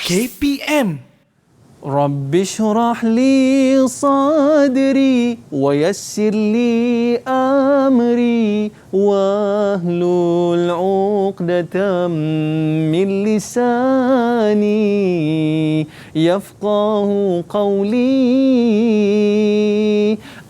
KPM. Rabbi syrah li sadri wa yassir li amri wahlul 'uqdatam min lisani yafqahu qawli.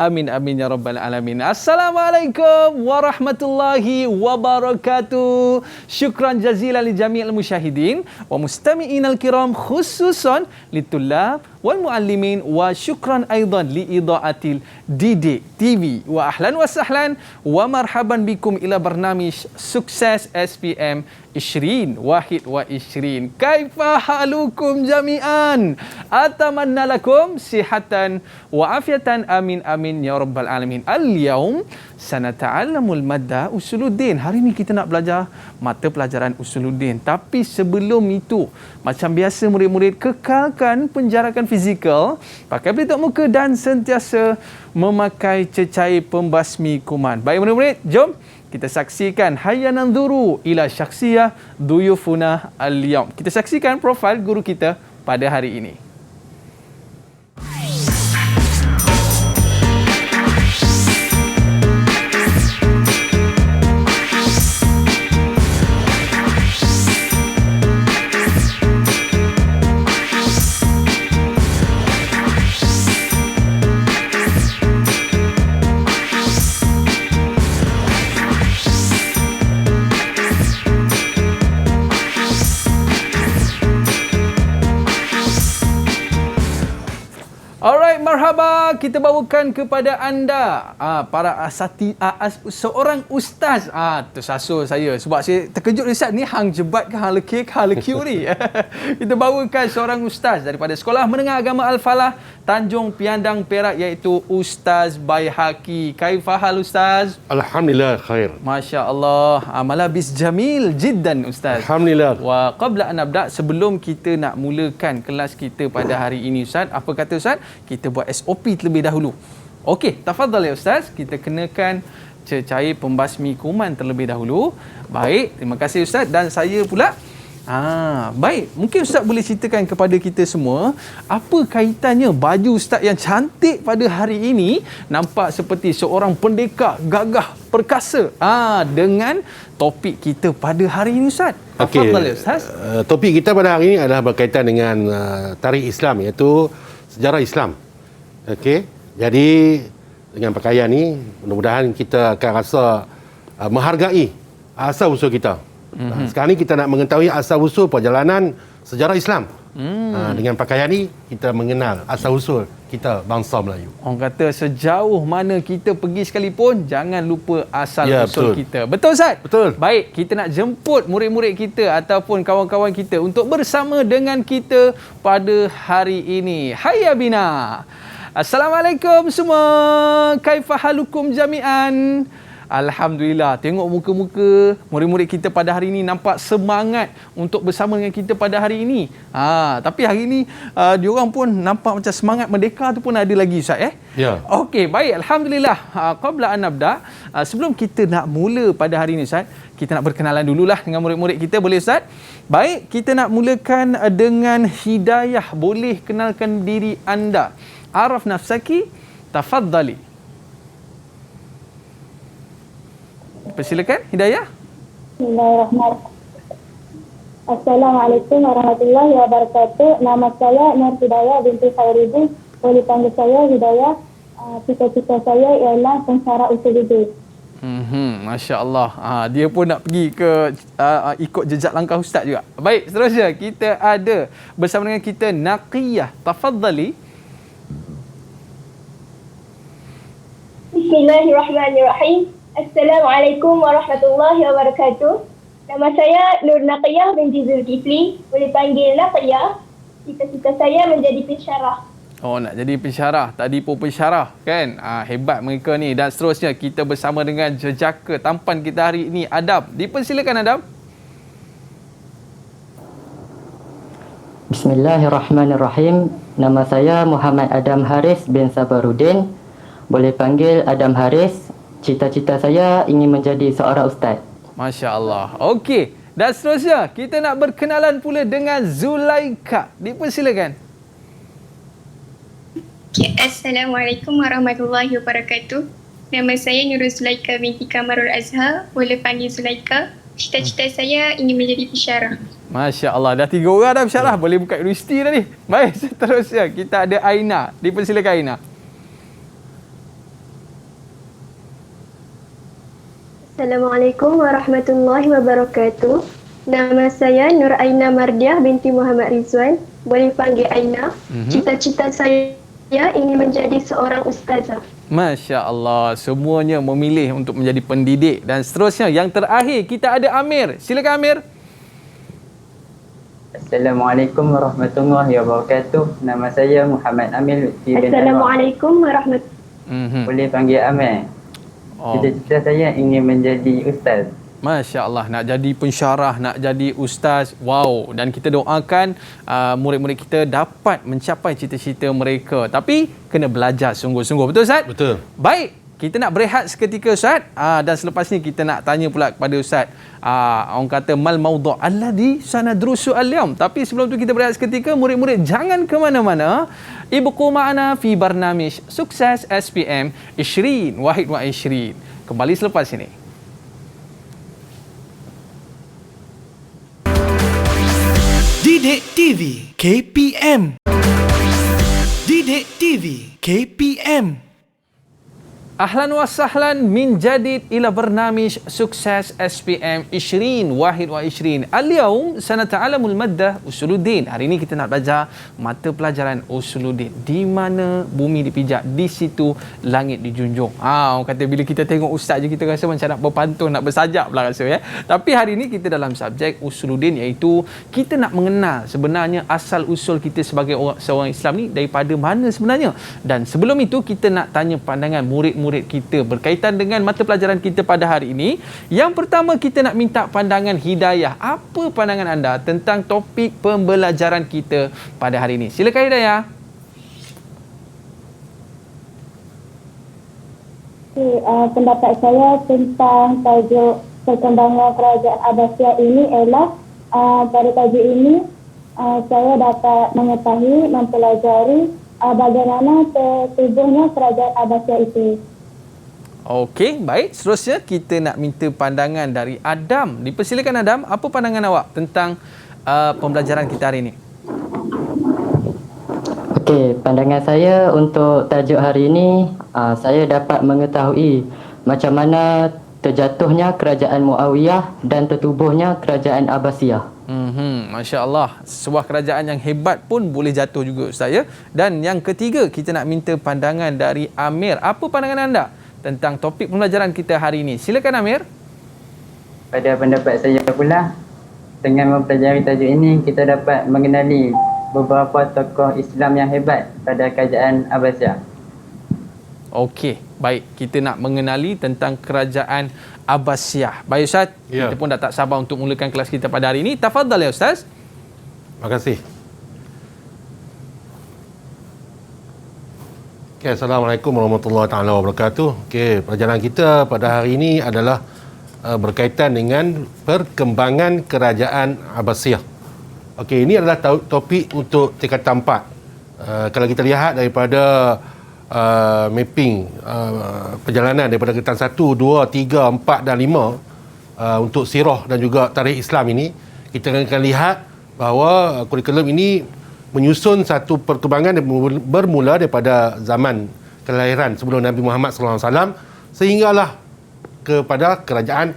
Amin amin ya rabbal alamin. Assalamualaikum warahmatullahi wabarakatuh. Syukran jazilan li jami'il musyahidin wa mustami'inal kiram khususan litullab wal muallimin wa syukran aidan li idaatil Didik TV. Wa ahlan wa sahlan wa marhaban bikum ila barnamij Sukses SPM 20 Wahid wa 20. Kaifa halukum jami'an? Atamanna lakum sihatan wa afiatan amin amin ya rabbal alamin. Al-yaum sanata'allamul madda usuluddin. Hari ini kita nak belajar mata pelajaran usuluddin. Tapi sebelum itu, macam biasa murid-murid, kekalkan penjarakan fizikal, pakai pelitup muka dan sentiasa memakai cecair pembasmi kuman. Baik murid-murid, jom kita saksikan hayya nanzuru ila syakhsiyah duyufuna al-yawm. Kita saksikan profil guru kita pada hari ini. Alright, marhaba. Kita bawakan kepada anda para seorang ustaz. Tersasul saya sebab saya terkejut Ustaz ni hang jebat ke hang lekir ke hang lekiu ni. Kita bawakan seorang ustaz daripada Sekolah Menengah Agama Al-Falah Tanjung Piandang Perak, iaitu Ustaz Baihaqi. Kaifa hal Ustaz? Alhamdulillah khair. Masya-Allah. Malabis jamil jiddan Ustaz. Alhamdulillah. Wa qabla an nabda, sebelum kita nak mulakan kelas kita pada hari ini Ustaz, apa kata Ustaz? Kita buat SOP terlebih dahulu. Okey, tafadhal ya Ustaz. Kita kenakan cecair pembasmi kuman terlebih dahulu. Baik, terima kasih Ustaz. Dan saya pula baik, mungkin Ustaz boleh ceritakan kepada kita semua apa kaitannya baju Ustaz yang cantik pada hari ini, nampak seperti seorang pendekar gagah perkasa dengan topik kita pada hari ini Ustaz. Okey, topik kita pada hari ini adalah berkaitan dengan tarikh Islam, iaitu sejarah Islam. Okey, jadi dengan pakaian ni mudah-mudahan kita akan rasa menghargai asal usul kita. Sekarang ni kita nak mengetahui asal usul perjalanan sejarah Islam. Dengan pakaian ni kita mengenal asal usul kita bangsa Melayu. Orang kata sejauh mana kita pergi sekalipun, jangan lupa asal usul betul. kita. Betul Ustaz? Betul. Baik, kita nak jemput murid-murid kita ataupun kawan-kawan kita untuk bersama dengan kita pada hari ini. Hayya bina. Assalamualaikum semua. Kaifa halukum jami'an? Alhamdulillah, tengok muka-muka murid-murid kita pada hari ini nampak semangat untuk bersama dengan kita pada hari ini. Tapi hari ini diorang pun nampak macam semangat merdeka tu pun ada lagi Ustaz Ya. Okey, baik, alhamdulillah. Qabla an nabda, sebelum kita nak mula pada hari ini Ustaz, kita nak berkenalan dululah dengan murid-murid kita, boleh Ustaz? Baik, kita nak mulakan dengan Hidayah. Boleh kenalkan diri anda. Araf nafsaki, tafaddali. Persilakan Hidayah. Bismillahirrahmanirrahim. Assalamualaikum warahmatullahi wabarakatuh. Nama saya Nur Hidayah binti Khairuddin. Boleh panggil saya Hidayah. Cita-cita saya ialah pensyarah usuluddin. Masya Allah. Dia pun nak pergi ke ikut jejak langkah Ustaz juga. Baik, seterusnya kita ada bersama dengan kita Naqiyah. Tafadhali. Bismillahirrahmanirrahim. Assalamualaikum warahmatullahi wabarakatuh. Nama saya Nur Naqiyah binti Zulkifli. Boleh panggil Naqiyah. Cita-cita saya menjadi pensyarah. Nak jadi pensyarah. Tadi pun pensyarah kan? Hebat mereka ni. Dan seterusnya kita bersama dengan jejaka tampan kita hari ini, Adam. Dipersilakan Adam. Bismillahirrahmanirrahim. Nama saya Muhammad Adam Haris bin Sabaruddin. Boleh panggil Adam Haris. Cita-cita saya ingin menjadi seorang ustaz. Masya Allah. Okey. Dan seterusnya, kita nak berkenalan pula dengan Zulaika. Dipersilakan. Okay, Assalamualaikum warahmatullahi wabarakatuh. Nama saya Nurul Zulaika binti Kamarul Azhar. Boleh panggil Zulaika. Cita-cita saya ingin menjadi pensyarah. Masya Allah, dah 3 orang dah bersyarah. Boleh buka universiti dah ni. Baik, seterusnya kita ada Aina. Dipersilakan Aina. Assalamualaikum warahmatullahi wabarakatuh. Nama saya Nur Aina Mardiah binti Muhammad Rizwan. Boleh panggil Aina. Cita-cita saya ingin menjadi seorang ustazah. Masya Allah, semuanya memilih untuk menjadi pendidik. Dan seterusnya, yang terakhir kita ada Amir. Silakan Amir. Assalamualaikum warahmatullahi wabarakatuh. Nama saya Muhammad Amil Lutfi bin Anwar. Assalamualaikum warahmatullahi. Boleh panggil Amir. Cita-cita saya ingin menjadi ustaz. Masya Allah, nak jadi pensyarah, nak jadi ustaz. Wow. Dan kita doakan murid-murid kita dapat mencapai cita-cita mereka. Tapi kena belajar sungguh-sungguh. Betul Ustaz? Betul. Baik, kita nak berehat seketika Ustaz. Dan selepas ni kita nak tanya pula kepada Ustaz. Orang kata mal maudhu' alladhi sanadrusu al-yawm. Tapi sebelum tu kita berehat seketika, murid-murid jangan ke mana-mana. Ibqu ma'ana fi barnamij Sukses SPM 20 Wahid wa 20. Kembali selepas ini. Didik TV KPM. Didik TV KPM. Ahlan wa sahlan min jadid ila barnamij Sukses SPM 20 Wahid wa 20. Al-yawm sanata'alamul maddah usuluddin. Hari ini kita nak belajar mata pelajaran usuluddin. Di mana bumi dipijak, di situ langit dijunjung. Orang kata bila kita tengok ustaz je kita rasa macam nak berpantun, nak bersajak pula rasa ya. Tapi hari ini kita dalam subjek usuluddin, iaitu kita nak mengenal sebenarnya asal usul kita sebagai seorang Islam ni daripada mana sebenarnya. Dan sebelum itu kita nak tanya pandangan murid-murid kita berkaitan dengan mata pelajaran kita pada hari ini. Yang pertama, kita nak minta pandangan Hidayah. Apa pandangan anda tentang topik pembelajaran kita pada hari ini? Silakan Hidayah. Pendapat saya tentang tajuk perkembangan kerajaan Abbasiyah ini ialah pada tajuk ini saya dapat mengetahui, mempelajari bagaimana tertubuhnya kerajaan Abbasiyah itu. Okey, baik. Seterusnya kita nak minta pandangan dari Adam. Dipersilakan Adam, apa pandangan awak tentang pembelajaran kita hari ini? Okey, pandangan saya untuk tajuk hari ini, saya dapat mengetahui macam mana terjatuhnya kerajaan Muawiyah dan tertubuhnya kerajaan Abbasiyah. Masya Allah, sebuah kerajaan yang hebat pun boleh jatuh juga Ustaz ya. Dan yang ketiga, kita nak minta pandangan dari Amir. Apa pandangan anda tentang topik pembelajaran kita hari ini? Silakan Amir. Pada pendapat saya pula, dengan mempelajari tajuk ini, kita dapat mengenali beberapa tokoh Islam yang hebat pada kerajaan Abbasiyah. Okey, baik. Kita nak mengenali tentang kerajaan Abbasiyah. Baik Ustaz, kita pun dah tak sabar untuk mulakan kelas kita pada hari ini. Tafadhal ya Ustaz. Terima kasih. Okay, Assalamualaikum warahmatullahi taala wabarakatuh. Okey, pelajaran kita pada hari ini adalah berkaitan dengan perkembangan kerajaan Abbasiyah. Okey, ini adalah topik untuk tingkatan 4. Kalau kita lihat daripada mapping perjalanan daripada tingkatan 1, 2, 3, 4 dan 5 untuk sirah dan juga tarikh Islam ini, kita akan lihat bahawa kurikulum ini menyusun satu perkembangan yang bermula daripada zaman kelahiran sebelum Nabi Muhammad SAW sehinggalah kepada kerajaan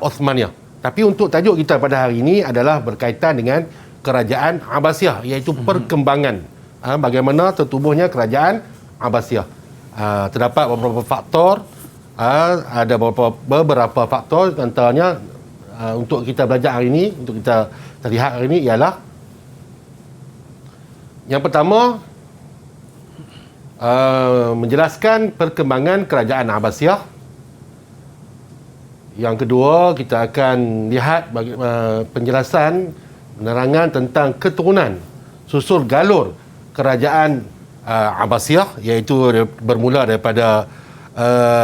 Osmaniyah. Tapi untuk tajuk kita pada hari ini adalah berkaitan dengan kerajaan Abbasiyah, iaitu perkembangan bagaimana tertubuhnya kerajaan Abbasiyah. Terdapat beberapa faktor, ada beberapa faktor, antaranya untuk kita belajar hari ini, untuk kita lihat hari ini ialah yang pertama, menjelaskan perkembangan kerajaan Abbasiyah. Yang kedua, kita akan lihat penjelasan, penerangan tentang keturunan susul galur kerajaan Abbasiyah, iaitu bermula daripada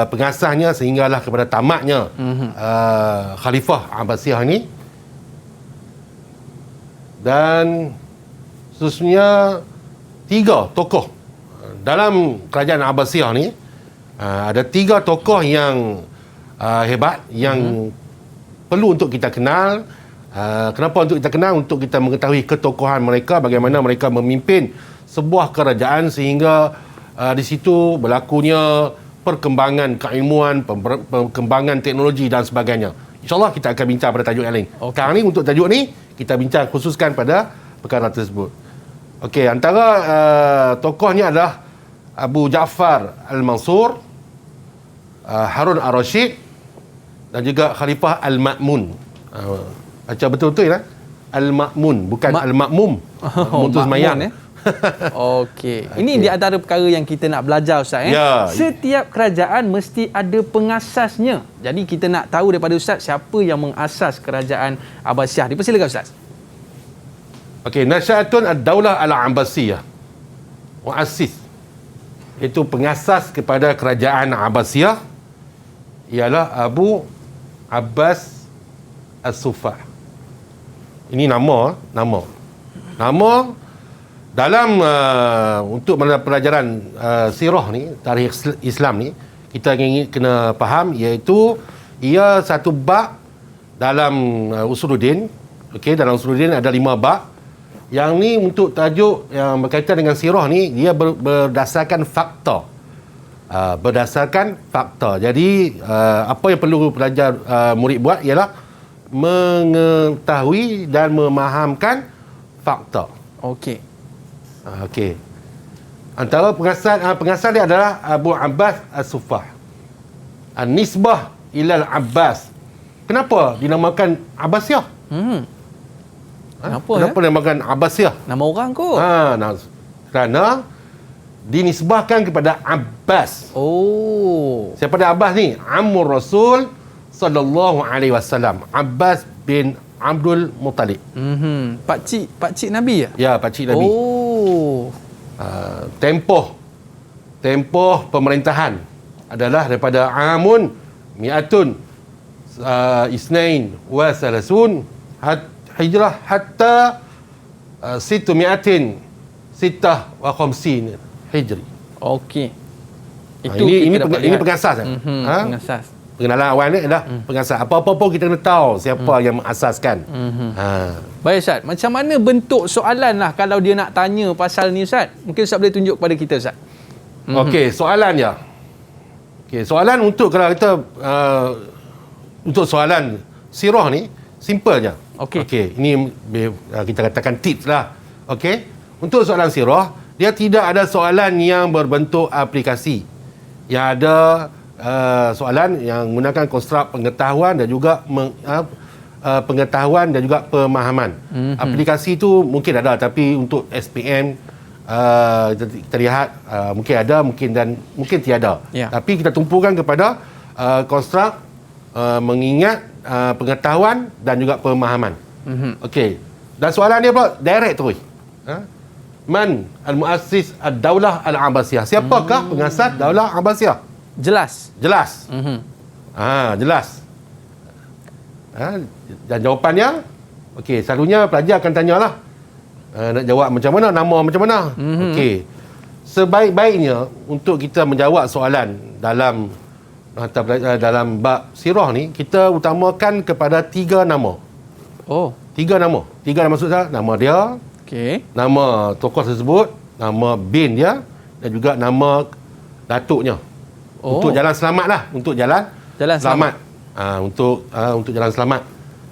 pengasasnya sehinggalah kepada tamatnya Khalifah Abbasiyah ini. dan seterusnya 3 tokoh dalam kerajaan Abbasiyah ni. Ada 3 tokoh yang hebat yang perlu untuk kita kenal. Kenapa untuk kita kenal? Untuk kita mengetahui ketokohan mereka, bagaimana mereka memimpin sebuah kerajaan sehingga di situ berlakunya perkembangan keilmuan, perkembangan teknologi dan sebagainya. InsyaAllah kita akan bincang pada tajuk yang lain. Sekarang ni untuk tajuk ni kita bincang khususkan pada perkara tersebut. Okey, antara tokohnya adalah Abu Ja'far Al-Mansur, Harun Ar-Rashid dan juga Khalifah Al-Ma'mun. Baca betul-betul ya. Al-Ma'mun, bukan Al-Ma'mum. Mutus Mayan. Okey. Ini di antara perkara yang kita nak belajar, Ustaz. Ya. Setiap kerajaan mesti ada pengasasnya. Jadi kita nak tahu daripada Ustaz siapa yang mengasas kerajaan Abbasiyah. Dipersilakan, Ustaz. Okey, Nasyatun Ad-Daulah Al-Abbasiyah. Muassis, iaitu pengasas kepada kerajaan Abbasiyah ialah Abu Abbas As-Suffah. Ini nama dalam untuk pelajaran sirah ni, tarikh Islam ni, kita kena faham iaitu ia satu bab dalam Usuluddin. Okey, dalam Usuluddin ada 5 bab. Yang ni untuk tajuk yang berkaitan dengan sirah ni, dia berdasarkan fakta. Berdasarkan fakta. Jadi apa yang perlu pelajar murid buat ialah mengetahui dan memahamkan fakta. Okey. Okey. Antara pengasas dia adalah Abu Abbas As-Suffah. An-nisbah ilal Abbas. Kenapa dinamakan Abbasiyah? Kenapa dinamakan Abbasiyah? Nama orang kot. Kerana dinisbahkan kepada Abbas. Oh. Siapa dia Abbas ni? Ammur Rasul sallallahu alaihi wasallam. Abbas bin Abdul Muttalib. Pakcik Nabi ya? Ya, pakcik Nabi. Oh. Tempoh pemerintahan adalah daripada Amun Mi'atun Isnain wa Salasun Hijrah hatta Situ Mi'atin Sittah wa Khamsin Hijri. Okey. Ini pengasas. Pengasas. Pengenalan awal ni adalah pengasas. Apa-apa pun kita kena tahu siapa yang mengasaskan. Baik, Ustaz. Macam mana bentuk soalan lah kalau dia nak tanya pasal ni, Ustaz? Mungkin Ustaz boleh tunjuk kepada kita, Ustaz. Okey, soalan je. Okey, soalan untuk kalau kita untuk soalan sirah ni simple je. Okey, ini kita katakan tips lah. Okey, untuk soalan sirah dia tidak ada soalan yang berbentuk aplikasi. Yang ada soalan yang menggunakan konstruk pengetahuan dan juga pengetahuan dan juga pemahaman. Aplikasi tu mungkin ada, tapi untuk SPM kita lihat mungkin ada, mungkin tiada. Tapi kita tumpukan kepada konstruk mengingat pengetahuan dan juga pemahaman. Okey. Dan soalan dia pula direct terus. Man al-muassis ad-daulah al-Abbasiyah? Siapakah pengasas Daulah Abbasiyah? Jelas. Jelas. Dan jawapannya, okey, selalunya pelajar akan tanyalah nak jawab macam mana, nama macam mana. Okey. Sebaik-baiknya untuk kita menjawab soalan dalam bab sirah ni, kita utamakan kepada 3 nama. 3 nama. 3 nama maksud saya, nama dia, nama tokoh tersebut, nama bin dia dan juga nama datuknya. Untuk jalan selamat lah, untuk jalan selamat. Untuk jalan selamat.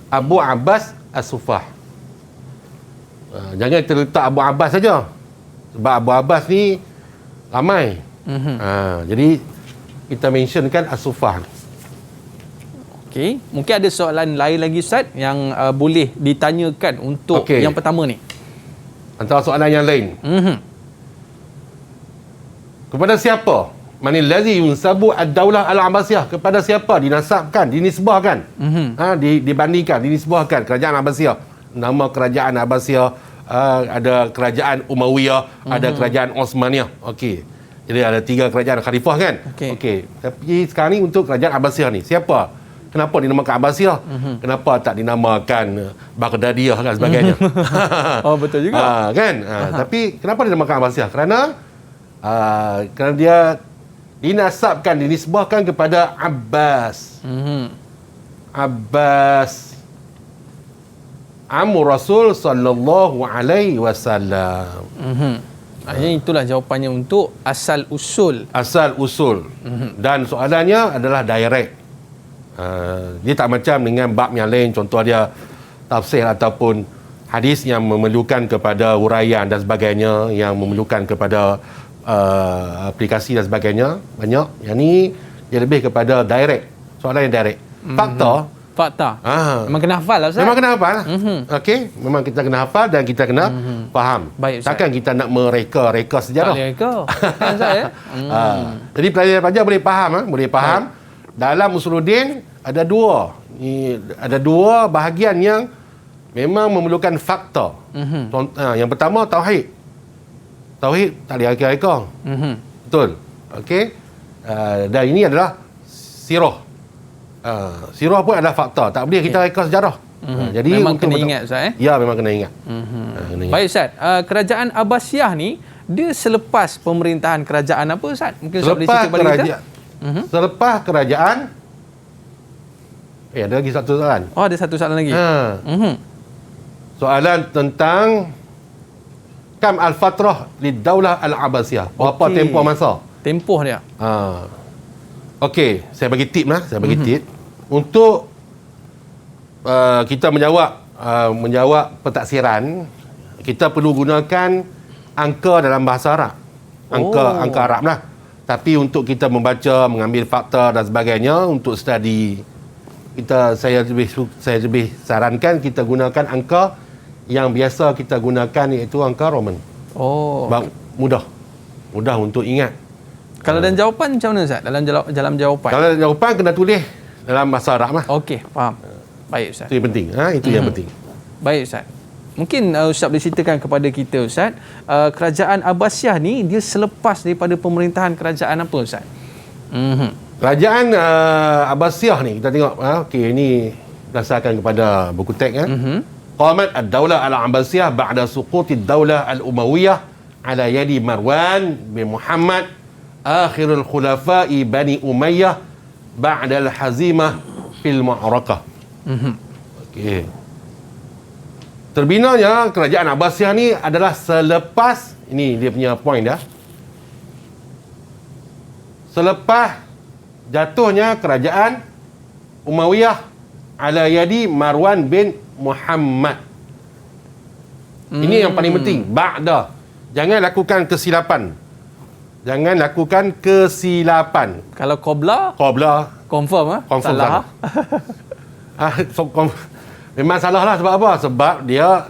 Abu Abbas As-Suffah. Jangan kita letak Abu Abbas saja. Sebab Abu Abbas ni ramai. Jadi kita mentionkan As-Suffah. Okey, mungkin ada soalan lain lagi, Ustaz, yang boleh ditanyakan untuk yang pertama ni. Antara soalan yang lain. Kepada siapa? Manil ladzi yunsabu ad-daulah al-Abbasiyah? Kepada siapa dinasabkan, dinisbahkan? Dibandingkan, dinisbahkan kerajaan Abbasiyah. Nama kerajaan Abbasiyah, ada kerajaan Umayyah, ada kerajaan Osmaniyah. Okey. Jadi ada 3 kerajaan khalifah kan? Okey. Tapi sekarang ni untuk kerajaan Abbasiyah ni, siapa kenapa dinamakan Abbasiyah? Kenapa tak dinamakan Baghdadiyah dan sebagainya? Oh, betul juga. Kan? Tapi kenapa dinamakan Abbasiyah? Kerana dia dinasabkan, dinisbahkan kepada Abbas. Abbas Amu Rasul sallallahu alaihi wasallam. Maksudnya itulah jawapannya untuk asal usul. Asal usul. Dan soalannya adalah direct. Dia tak macam dengan bab yang lain, contoh dia tafsir ataupun hadis yang memerlukan kepada huraian dan sebagainya, yang memerlukan kepada aplikasi dan sebagainya, banyak. Yang ni dia lebih kepada direct. Soalan yang direct. Fakta. Memang kena hafal lah, Ustaz. Memang kena hafal. Okey, memang kita kena hafal dan kita kena faham. Baik, Ustaz. Takkan kita nak mereka sejarah. Tak boleh reka. Kan, Ustaz, ya? Jadi pelajar-pelajar boleh faham, boleh faham. Dalam Usuluddin ada dua bahagian yang memang memerlukan fakta. Yang pertama tauhid. Tauhid tak boleh reka-reka. Betul. Okey. Dan ini adalah sirah. Sirah pun adalah fakta. Tak boleh kita reka sejarah. Jadi memang kena ingat, Ustaz. Ya, memang kena ingat. Baik, Ustaz. Kerajaan Abbasiyah ni, dia selepas pemerintahan kerajaan apa, Ustaz? Mungkin Ustaz boleh cerita kepada kita. Selepas kerajaan, ada lagi satu soalan. Oh, ada satu soalan lagi. Soalan tentang kam al-fatrah lid-daulah al-Abbasiyah. Berapa tempoh masa? Tempoh dia. Okey, saya bagi tip lah. Tip. Untuk kita menjawab pentaksiran, kita perlu gunakan angka dalam bahasa Arab. Angka Arab lah. Tapi untuk kita membaca, mengambil fakta dan sebagainya, untuk study, saya lebih sarankan kita gunakan angka yang biasa kita gunakan, iaitu angka Roman. Mudah untuk ingat. Kalau dalam jawapan macam mana, Ustaz? Dalam jawapan? Kalau jawapan kena tulis dalam bahasa Arab lah. Okey, faham. Baik, Ustaz. Itu yang penting. Itu yang penting. Baik, Ustaz. Mungkin Ustaz boleh ceritakan kepada kita, Ustaz, kerajaan Abbasiyah ni dia selepas daripada pemerintahan kerajaan apa, Ustaz? Kerajaan Abbasiyah ni, kita tengok. Okey, ini berdasarkan kepada buku teks. Qamat ad-daulah al-Abbasiyah ba'da suquti ad-daulah al-Umayyah ala yadi Marwan bin Muhammad akhirul khulafa'i Bani Umayyah ba'da al-hazimah fil ma'rakah. Okey. Terbinanya kerajaan Abbasiyah ni adalah selepas, ini dia punya point dah. Selepas jatuhnya kerajaan Umayyah ala yadi Marwan bin Muhammad. Ini yang paling penting. Ba'da. Jangan lakukan kesilapan. Kalau qobla confirm salah. Memang salah lah. Sebab apa? Sebab dia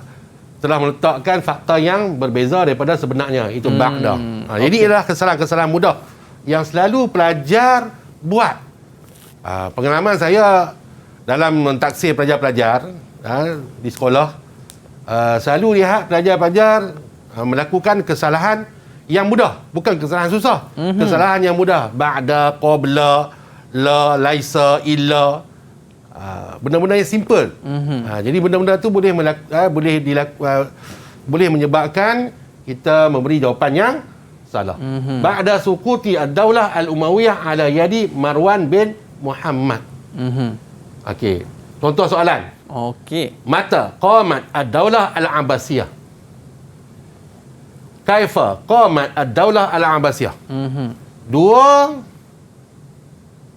telah meletakkan fakta yang berbeza daripada sebenarnya. Itu ba'da. Jadi ialah kesalahan-kesalahan mudah yang selalu pelajar buat. Pengalaman saya dalam mentaksir pelajar-pelajar di sekolah, selalu lihat pelajar-pelajar melakukan kesalahan yang mudah, bukan kesalahan susah. Kesalahan yang mudah. Ba'da, qabla, la, laisa, illa. Benda-benda yang simple. Jadi benda-benda tu boleh menyebabkan kita memberi jawapan yang salah. Ba'da suquti ad-daulah al-Umayyah ala yadi Marwan bin Muhammad. Okey. Contoh soalan. Okey. Mata qamat ad-daulah al-Abbasiyah. Kaifa qamat ad-daulah al-Abbasiyah. Dua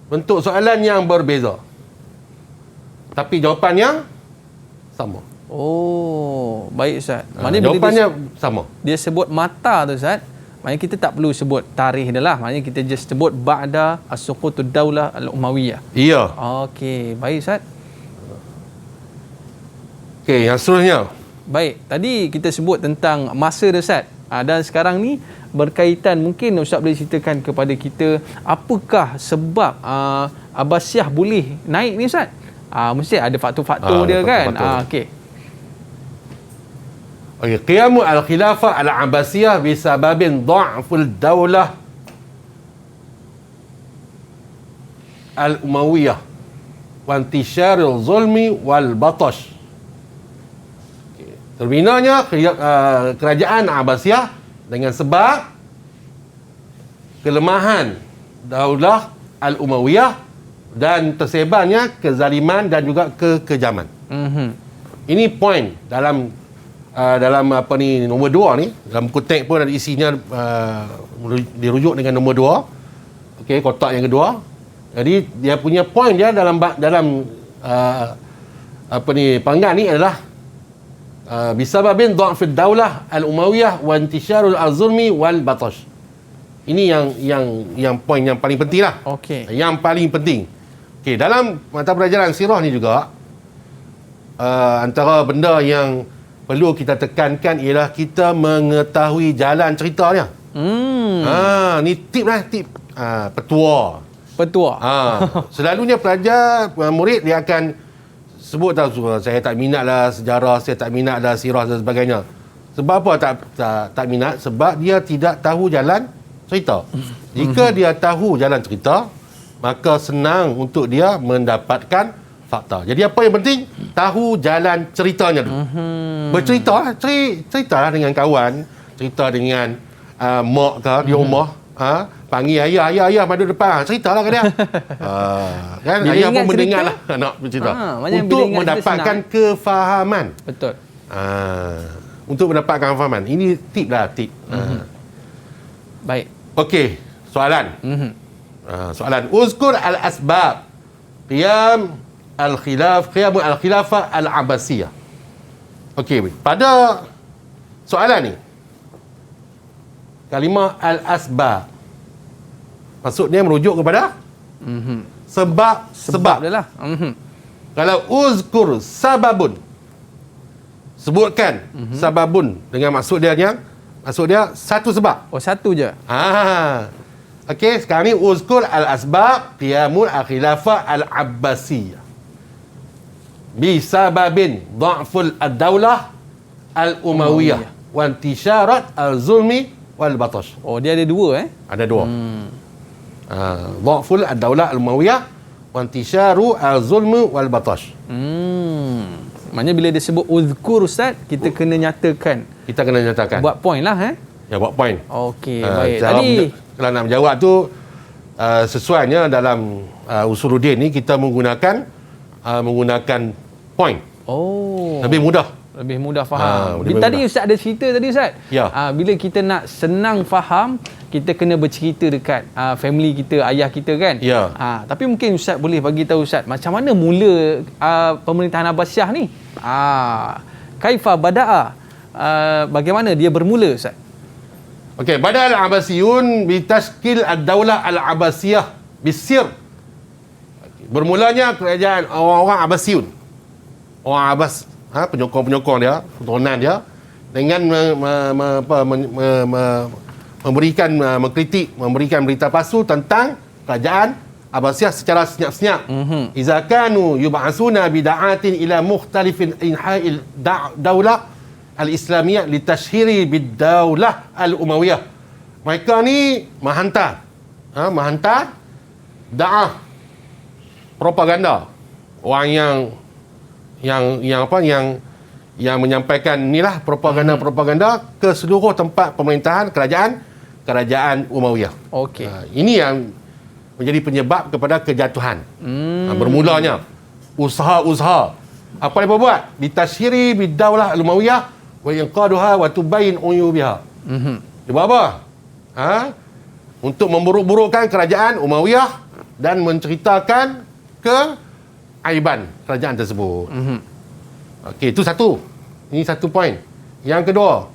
bentuk soalan yang berbeza, tapi jawapannya sama. Oh, baik, Ustaz. Maknanya jawapannya sama. Dia sebut mata tu, Ustaz. Maknanya kita tak perlu sebut tarikh dia lah. Maknanya kita just sebut ba'da as-suqutud daulah al-Umayyah. Iya. Okey, baik, Ustaz. Okey, yang seterusnya. Baik, tadi kita sebut tentang masa dia, Ustaz. Dan sekarang ni berkaitan, mungkin Ustaz boleh ceritakan kepada kita apakah sebab Abbasiyah boleh naik ni, Ustaz? Mesti ada faktor-faktor dia kan. Okey. Okey, qiyamu al-khilafah al-Abbasiyah bisababin dha'ful daulah al-Umayyah. wa intisharil zulmi wal batash. Terbinanya kerajaan Abbasiyah dengan sebab kelemahan Daulah Al-Umayyah dan tersebarnya kezaliman dan juga kekejaman. Ini poin dalam apa ni, nombor 2 ni. Dalam kotak pun ada isinya, dirujuk dengan nombor 2. Okey, kotak yang kedua. Jadi dia punya poin dia dalam apa ni, panggan ni adalah bisababin dha'fid daulah al-umayyah wa intisharul az-zulmi wal batash. Ini yang poin yang paling penting lah. Okey. Yang paling penting. Okey, dalam mata pelajaran sirah ni juga, antara benda yang perlu kita tekankan ialah kita mengetahui jalan ceritanya. Ni tip lah, tip. Petua. Selalunya pelajar, murid dia akan sebut tahu, saya tak minat lah sejarah, saya tak minat lah sirah dan sebagainya. Sebab apa tak minat? Sebab dia tidak tahu jalan cerita. Jika dia tahu jalan cerita, maka senang untuk dia mendapatkan fakta. Jadi apa yang penting? Tahu jalan ceritanya dulu. Bercerita lah, cerita lah dengan kawan, cerita dengan mak ke di rumah, panggil ayah madu depan, ceritalah ke dia. Kan bila ayah pun mendengar cerita, lah nak bercerita untuk mendapatkan kefahaman. Betul. Untuk mendapatkan kefahaman. Ini tip lah, tip. Baik. Okey, soalan. Soalan. Uzkur al-asbab qiyam al-khilafah al-Abbasiyah. Okey, pada soalan ni, kalimah al-asbab maksud dia merujuk kepada sebab dia lah. Kalau uzkur sababun, sebutkan sababun dengan maksud dia satu sebab. Oh, satu je. Okey, sekarang ni uzkur al-asbab qiyamul al-khilafah al-Abbasiyah bisababin dha'ful ad-daulah al-Umayyah wa intisharat al-zulmi wal batash. Oh, dia ada dua Ada dua. Dha'ful ad-daulah al-Umayyah wa intisharu al-zulmi wal batash. Maknanya bila dia sebut uzkur, Ustaz, kita kena nyatakan. Kita kena nyatakan. Buat point lah Ya, buat point. Okey, baik. Tadi Kalau nak menjawab tu, sesuainya dalam Usuluddin ni kita menggunakan point. Lebih mudah faham. Tadi Ustaz ada cerita tadi, Ustaz. Ya. Bila kita nak senang faham, kita kena bercerita dekat family kita, ayah kita kan. Ya. Tapi mungkin Ustaz boleh bagi tahu, Ustaz, macam mana mula pemerintahan Abbasiyah ni? Kaifa bada'a? Bagaimana dia bermula, Ustaz? Okey, bada al-Abbasiyun bitashkil ad-daulah al-Abbasiyah bisir. Bermulanya kerajaan orang-orang Abbasiyun. Orang Abbas, penyokong-penyokong dia, keturunan dia, dengan mengkritik, memberikan berita palsu tentang kerajaan Abbasiyah secara senyap-senyap. Iza kanu yub'asuna bida'atin ila mukhtalifin inha'il daulah al-Islamiyah litashhiri bid-daulah al-Umayyah. Mereka ni menghantar da'ah propaganda. Orang yang menyampaikan inilah propaganda ke seluruh tempat pemerintahan kerajaan Umayyah. Okey. Ini yang menjadi penyebab kepada kejatuhan. Bermulanya usaha-usaha. Apa yang buat? Ditashhiri bid-daulah al-Umayyah wa inqaduha wa tubayyin uyubiha. Dia buat apa? Untuk memburuk-burukkan kerajaan Umayyah dan menceritakan keaiban kerajaan tersebut. Okey, itu satu. Ini satu poin. Yang kedua,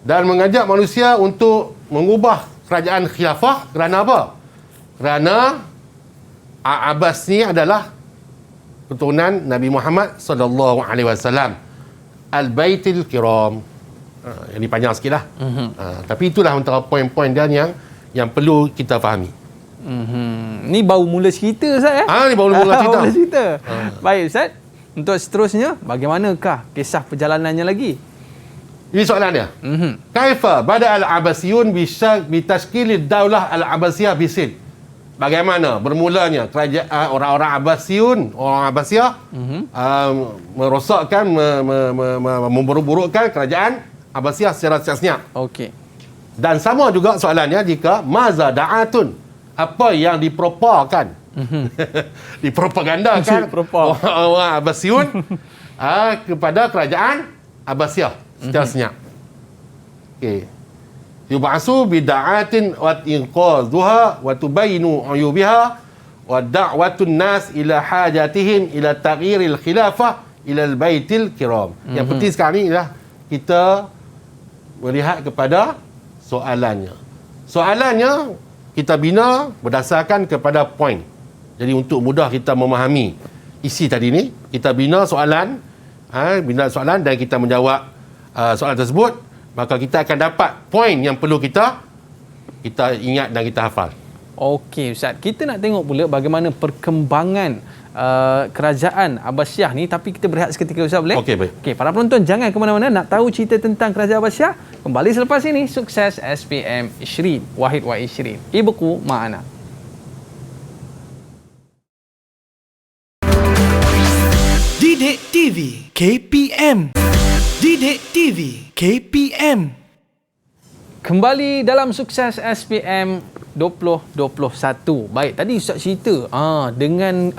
dan mengajak manusia untuk mengubah kerajaan khilafah kerana apa? Kerana Abbas ni adalah keturunan Nabi Muhammad sallallahu alaihi wasallam, al-baitil kiram. Yang ini panjang sikitlah. Tapi itulah antara poin-poin dan yang perlu kita fahami. Ni baru mula cerita, Ustaz Ni baru mula cerita. Mula cerita. Baik, Ustaz. Untuk seterusnya, bagaimanakah kisah perjalanannya lagi? Ini soalan dia. Kaifa bada al-Abbasiyun bitashkil ad-daulah al-Abbasiyah bisin. bagaimana bermulanya kerajaan orang-orang Abbasiyun, orang Abbasiyah merosakkan, memburuk-burukkan kerajaan Abbasiyah secara senyap. Okey. Dan sama juga soalannya jika maza da'atun, apa yang dipropagan, dipropagandakan orang Abbasiyun kepada kerajaan Abbasiyah secara senyap. Okey. Yub'asu bida'atin wa inqadhuha wa tubayinu uyubiha wa da'watun nas ila hajatihim ila taghyiril khilafah ila al-baitil kiram. Yang penting sekarang ni ialah kita melihat kepada soalannya. Soalannya kita bina berdasarkan kepada poin. Jadi untuk mudah kita memahami isi tadi ni, kita bina soalan, dan kita menjawab soalan tersebut, maka kita akan dapat poin yang perlu kita ingat dan kita hafal. Okey Ustaz, kita nak tengok pula bagaimana perkembangan kerajaan Abbasiyah ni, tapi kita berehat seketika Ustaz, boleh? Okey, baik. Okey, para penonton jangan ke mana-mana, nak tahu cerita tentang kerajaan Abbasiyah? Kembali selepas ini. Sukses SPM Ishrin Wahid wa Ishrin. Ibuku ma'ana. Didik TV KPM. Didik TV KPM. Kembali dalam Sukses SPM 2021. Baik, tadi Ustaz cerita dengan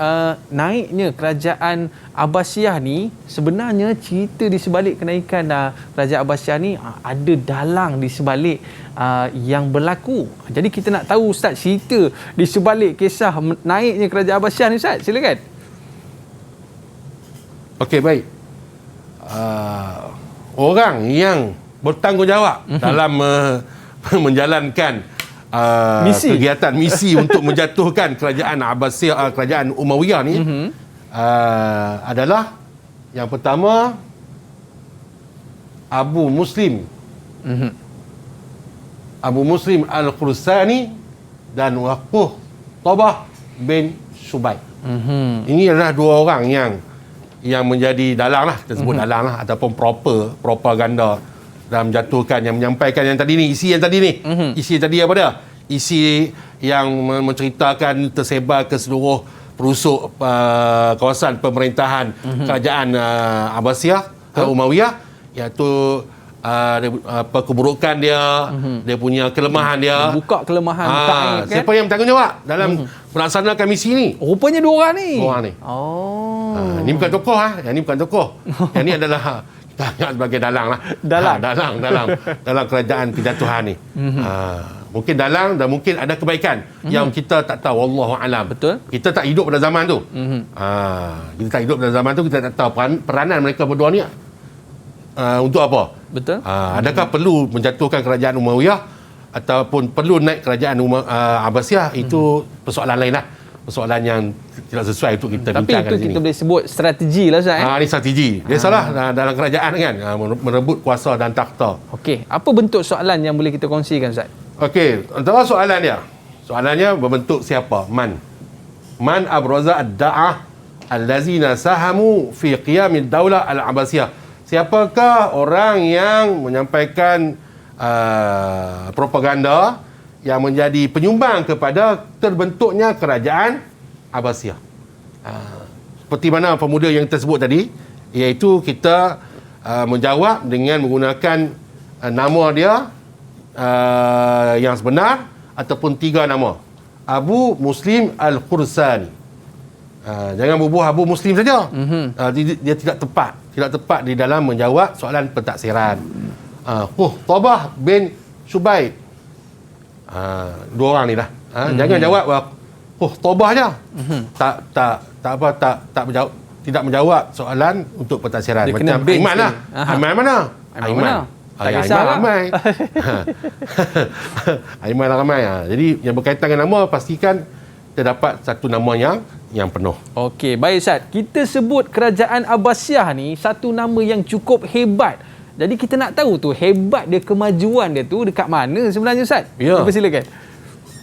naiknya kerajaan Abbasiyah ni, sebenarnya cerita di sebalik kenaikan kerajaan Abbasiyah ni ada dalang di sebalik yang berlaku. Jadi kita nak tahu Ustaz cerita di sebalik kisah naiknya kerajaan Abbasiyah ni Ustaz. Silakan. Okey, baik. Orang yang bertanggungjawab dalam menjalankan kegiatan misi untuk menjatuhkan kerajaan Abbasiyah, kerajaan Umayyah ni adalah yang pertama Abu Muslim Abu Muslim Al-Khurasani dan Waquh Tabah bin Subaid. Ini adalah dua orang yang menjadi dalang lah, kita sebut dalang lah, ataupun propaganda dalam menjatuhkan, yang menyampaikan yang tadi ni, isi yang tadi ni. Isi yang tadi apa dia? Isi yang menceritakan tersebar ke seluruh perusuk kawasan pemerintahan kerajaan Abbasiyah, Umayyah, iaitu keburukan dia, dia punya kelemahan dia. Buka kelemahan kan? Siapa yang bertanggungjawab dalam melaksanakan misi ni? Rupanya dua orang ni. Dua orang ni. Ini bukan tokoh yang ni bukan tokoh. Yang ni adalah kita anggap sebagai dalang lah. Dalam kerajaan kejatuhan ni. Mungkin dalang dan mungkin ada kebaikan yang kita tak tahu, wallahu alam. Betul. Kita tak hidup pada zaman tu. Kita tak hidup pada zaman tu, kita tak tahu peranan mereka berdua ni untuk apa. Betul. Adakah perlu menjatuhkan kerajaan Umayyah ataupun perlu naik kerajaan Abbasiyah? Itu persoalan lain lah. Persoalan yang tidak sesuai untuk kita bincangkan di sini. Tapi itu kita boleh sebut strategi lah Ustaz. Ini strategi. Biasalah dalam kerajaan kan, merebut kuasa dan takhta. Okey, apa bentuk soalan yang boleh kita kongsikan Ustaz? Okey, antara soalan dia. Soalannya berbentuk siapa? Man abraza ad-da'ah allazina sahamu fi qiyamid daulah al-Abbasiyah. Siapakah orang yang menyampaikan propaganda yang menjadi penyumbang kepada terbentuknya kerajaan Abbasiyah? Seperti mana pemuda yang tersebut tadi, iaitu kita menjawab dengan menggunakan nama dia yang sebenar ataupun tiga nama. Abu Muslim Al-Khurasani. Jangan bubuh Abu Muslim saja. Dia tidak tepat di dalam menjawab soalan pentaksiran. Tabah bin Subaid. Dua orang ni lah. Jangan jawab Tabah je. Tidak menjawab soalan untuk pentaksiran. Macam Aiman lah. Aiman mana? Aiman. Tak kisah ramai. Aiman ramai. Jadi yang berkaitan dengan nama, pastikan terdapat satu nama yang penuh. Okey, baik Ustaz. Kita sebut kerajaan Abbasiyah ni satu nama yang cukup hebat. Jadi kita nak tahu tu hebat dia, kemajuan dia tu dekat mana sebenarnya Ustaz? Ya. Cuba silakan.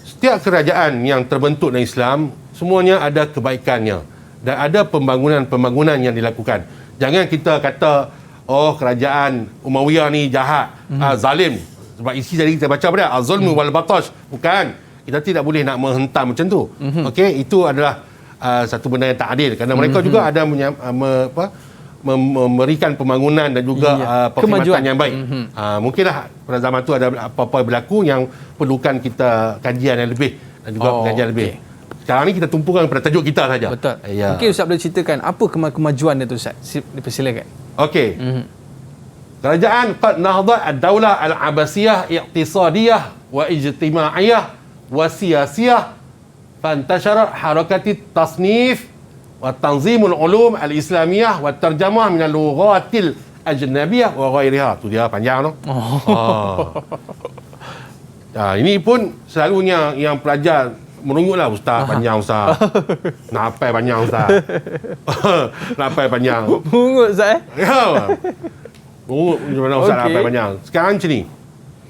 Setiap kerajaan yang terbentuk dalam Islam, semuanya ada kebaikannya dan ada pembangunan yang dilakukan. Jangan kita kata kerajaan Umayyah ni jahat, zalim. Sebab isi tadi kita baca apa dia? Az-zulmu wal batash. Bukan. Kita tidak boleh nak menghentam macam tu. Okey, itu adalah satu benda yang tak adil kerana mereka juga ada memberikan pembangunan dan juga perkhidmatan yang baik. Mungkinlah pada zaman tu ada apa-apa berlaku yang perlukan kita kajian yang lebih dan juga pengajian lebih. Sekarang ni kita tumpukan pada tajuk kita saja. Betul. Ya. Mungkin Ustaz boleh ceritakan apa kemajuan dia tu Ustaz? Dipersilakan. Okey. Kerajaan qad nahdat ad-daulah al-Abbasiyah iqtisadiyah wa ijtima'iyah wa siyasiyah fantashara harakati tasnif wa tanzimul ulum al-islamiyah wa tarjamah min al-lughatil ajnabiyah wa ghairiha. Tu dia panjang tu. Ini pun selalunya yang pelajar merungut lah, ustaz panjang ustaz. Nak apa panjang ustaz. Nak apa panjang. Mungut Ustaz Ya. Merungut macam mana ustaz nak apa panjang. Sekarang macam ni.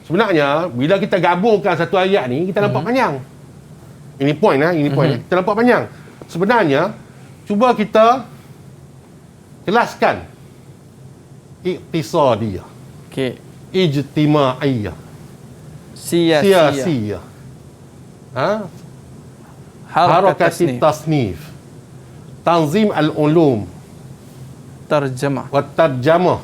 Sebenarnya bila kita gabungkan satu ayat ni kita nampak panjang. Ini point ini point. Kita nampak panjang. Sebenarnya cuba kita kelaskan iqtisadiyah. Okey. Ijtima'iyah. Siyasiyah. Harakati tasnif. Tanzim al-ulum. Tarjamah. Wa tarjamah.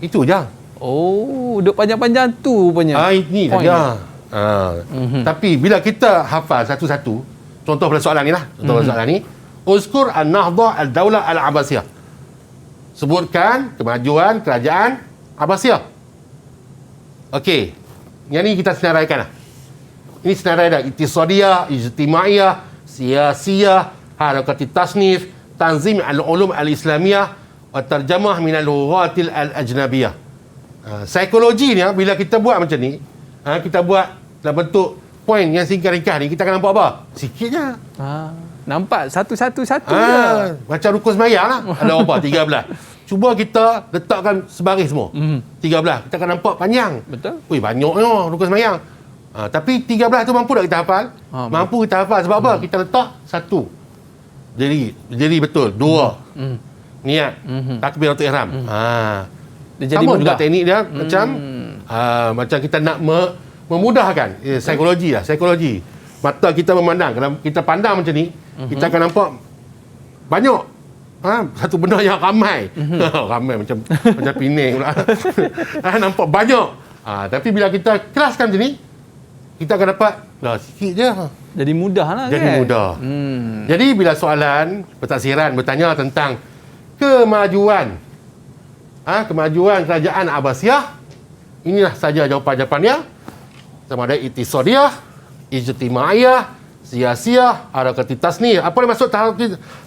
Itu je. Oh, duk panjang-panjang tu rupanya. Ini saja. Tapi bila kita hafal satu-satu, contoh pada soalan ni lah. Contoh pada soalan ni. Uzkur an-nahdah al-daulah al-Abbasiyah. Sebutkan kemajuan kerajaan Abbasiyah. Okey. Yang ni kita senaraikan lah. Ini senarai dah. Iktisadiyah, ijtima'iyah, siyasiyah, harakati tasnif, tanzim al-ulum al-islamiyah, wa tarjamah min al-lughatil al-ajnabiyah. Psikologi ni, bila kita buat macam ni, kita buat dalam bentuk poin yang singkat ringkas ni, kita akan nampak apa? Sikit je. Nampak satu-satu je. Macam rukun sembahyang lah. Ada berapa? 13. Cuba kita letakkan sebaris semua. 13. Kita akan nampak panjang. Betul. Ui, banyaknya rukun sembahyang. Tapi 13 tu mampu tak kita hafal? Mampu kita hafal. Sebab apa? Kita letak satu. Jadi betul. Dua. Niat. Takbiratul ihram. Dia jadi sama mudah. juga teknik dia. Macam kita nak memudahkan. Psikologi lah. Psikologi. Mata kita memandang. Kalau kita pandang macam ni, kita akan nampak banyak. Satu benda yang ramai. Ramai macam Penang pula. Nampak banyak. Tapi bila kita kelaskan macam ni, kita akan dapat sikit je. Jadi mudah lah Jadi kan? mudah. Jadi bila soalan pentafsiran bertanya tentang kemajuan kerajaan Abbasiyah, inilah saja jawapan-jawapannya. Sama ada iktisadiyah, ijtima'iyah, siyasiyah, harakati tasnif. Apa yang maksud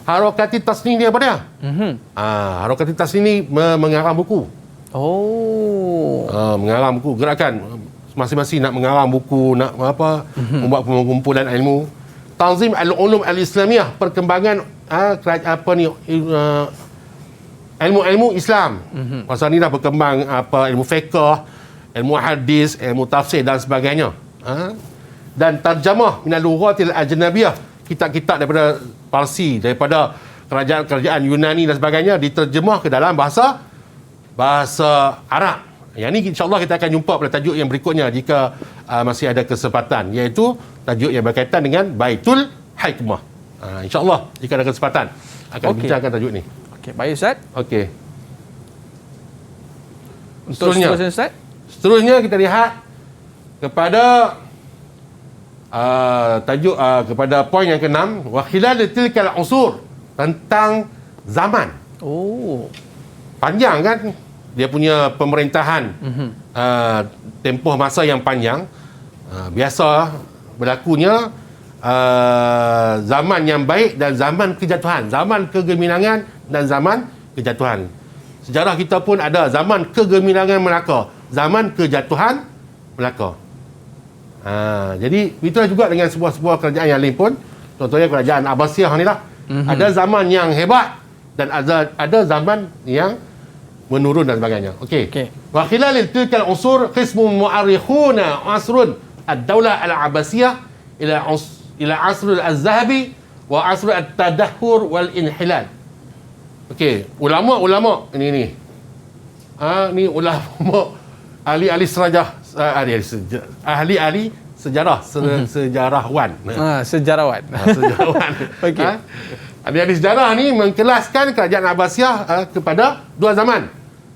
harakati tasnif ni apa dia? Harakati tasnif ni mengarang buku. Mengarang buku, gerakan masing-masing nak mengarang buku, nak membuat pengumpulan ilmu. Tanzim al-ulum al-islamiyah, perkembangan ilmu-ilmu Islam. Masa ni dah berkembang ilmu fiqh, ilmu hadis, ilmu tafsir dan sebagainya. Dan tarjamah min al-lughatil ajnabiyah, kitab-kitab daripada Parsi, daripada kerajaan-kerajaan Yunani dan sebagainya diterjemah ke dalam bahasa Arab. Yang ni insya-Allah kita akan jumpa pada tajuk yang berikutnya jika masih ada kesempatan, iaitu tajuk yang berkaitan dengan Baitul Hikmah. Insya-Allah jika ada kesempatan akan bincangkan tajuk ni. Okey, baik Ustaz. Okey. Untuk seterusnya Ustaz? Seterusnya kita lihat kepada tajuk kepada poin yang ke-6, wa khilal tilkal usur, tentang zaman. Panjang kan dia punya pemerintahan, tempoh masa yang panjang. Biasa berlakunya zaman yang baik dan zaman kejatuhan, zaman kegemilangan dan zaman kejatuhan. Sejarah kita pun ada zaman kegemilangan Melaka, zaman kejatuhan Melaka. Jadi itulah juga dengan sebuah kerajaan yang lain pun. Contohnya kerajaan Abbasiyah ni lah. Ada zaman yang hebat dan ada zaman yang menurun dan sebagainya. Okey. Wa khilal tilkal usur qismun mu'arrikhuna asrun ad-daulah al-Abbasiyah ila asr al-Zahabi wa asr at-tadahhur wal inhilal. Okey, ulama-ulama ini. Ni ulama ahli-ahli serajah, ahli-ahli sejarah, sejarawan. Sejarawan. Sejarawan. Okey. Ahli sejarah ni mengkelaskan kerajaan Abbasiyah kepada dua zaman.